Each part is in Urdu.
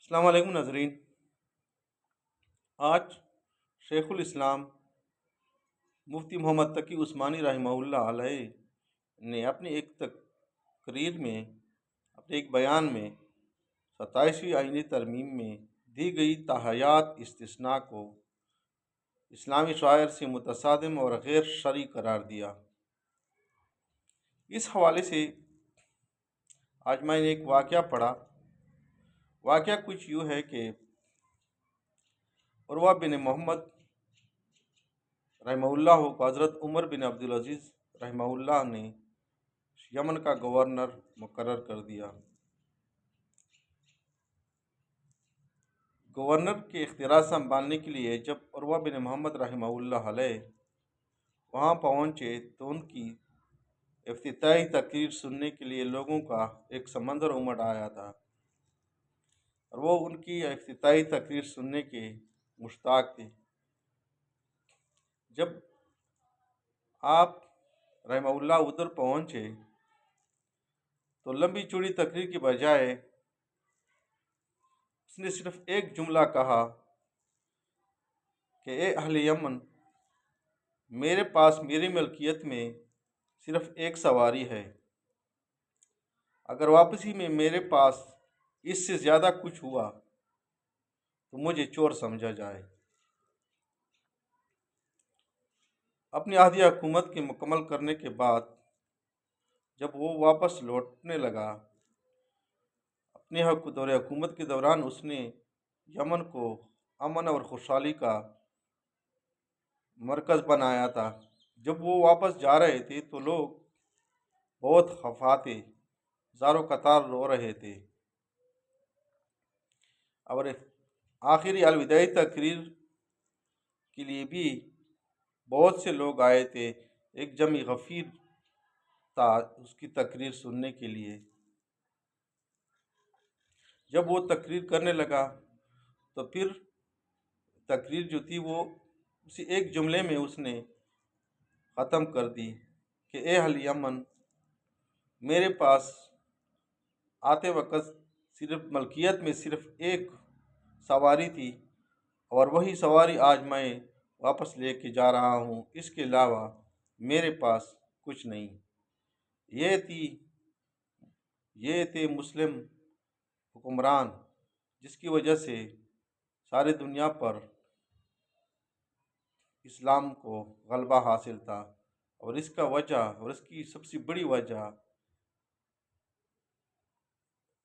السلام علیکم ناظرین۔ آج شیخ الاسلام مفتی محمد تقی عثمانی رحمہ اللہ علیہ نے اپنی ایک تقریر میں اپنے ایک بیان میں 27ویں آئینی ترمیم میں دی گئی تاحیات استثناء کو اسلامی شعائر سے متصادم اور غیر شرعی قرار دیا۔ اس حوالے سے آج میں نے ایک واقعہ پڑھا۔ واقعہ کچھ یوں ہے کہ عروہ بن محمد رحمہ اللہ کو حضرت عمر بن عبدالعزیز رحمہ اللہ نے یمن کا گورنر مقرر کر دیا۔ گورنر کے اختیارات سنبھالنے کے لیے جب عروہ بن محمد رحمہ اللہ علیہ وہاں پہنچے تو ان کی افتتاحی تقریر سننے کے لیے لوگوں کا ایک سمندر امڑ آیا تھا، اور وہ ان کی افتتاحی تقریر سننے کے مشتاق تھے۔ جب آپ رحمہ اللہ ادھر پہنچے تو لمبی چوڑی تقریر کی بجائے اس نے صرف ایک جملہ کہا کہ اے اہل یمن، میرے پاس میری ملکیت میں صرف ایک سواری ہے، اگر واپسی میں میرے پاس اس سے زیادہ کچھ ہوا تو مجھے چور سمجھا جائے۔ اپنی عہدی حکومت کے مکمل کرنے کے بعد جب وہ واپس لوٹنے لگا، اپنے دور حکومت کے دوران اس نے یمن کو امن اور خوشحالی کا مرکز بنایا تھا۔ جب وہ واپس جا رہے تھے تو لوگ بہت خفا تھے، زاروں قطار رو رہے تھے، اور آخری الوداعی تقریر کے لیے بھی بہت سے لوگ آئے تھے۔ ایک جمع غفیر تھا اس کی تقریر سننے کے لیے۔ جب وہ تقریر کرنے لگا تو پھر تقریر جو تھی وہ اسی ایک جملے میں اس نے ختم کر دی کہ اے اہل یمن، میرے پاس آتے وقت صرف ملکیت میں صرف ایک سواری تھی، اور وہی سواری آج میں واپس لے کے جا رہا ہوں، اس کے علاوہ میرے پاس کچھ نہیں۔ یہ تھے مسلم حکمران جس کی وجہ سے ساری دنیا پر اسلام کو غلبہ حاصل تھا، اور اس کی سب سے بڑی وجہ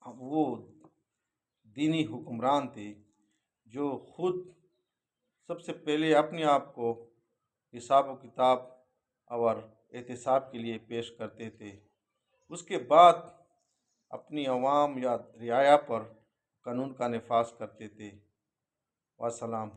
وہ دینی حکمران تھے جو خود سب سے پہلے اپنے آپ کو حساب و کتاب اور احتساب کے لیے پیش کرتے تھے، اس کے بعد اپنی عوام یا رعایا پر قانون کا نفاذ کرتے تھے۔ والسلام۔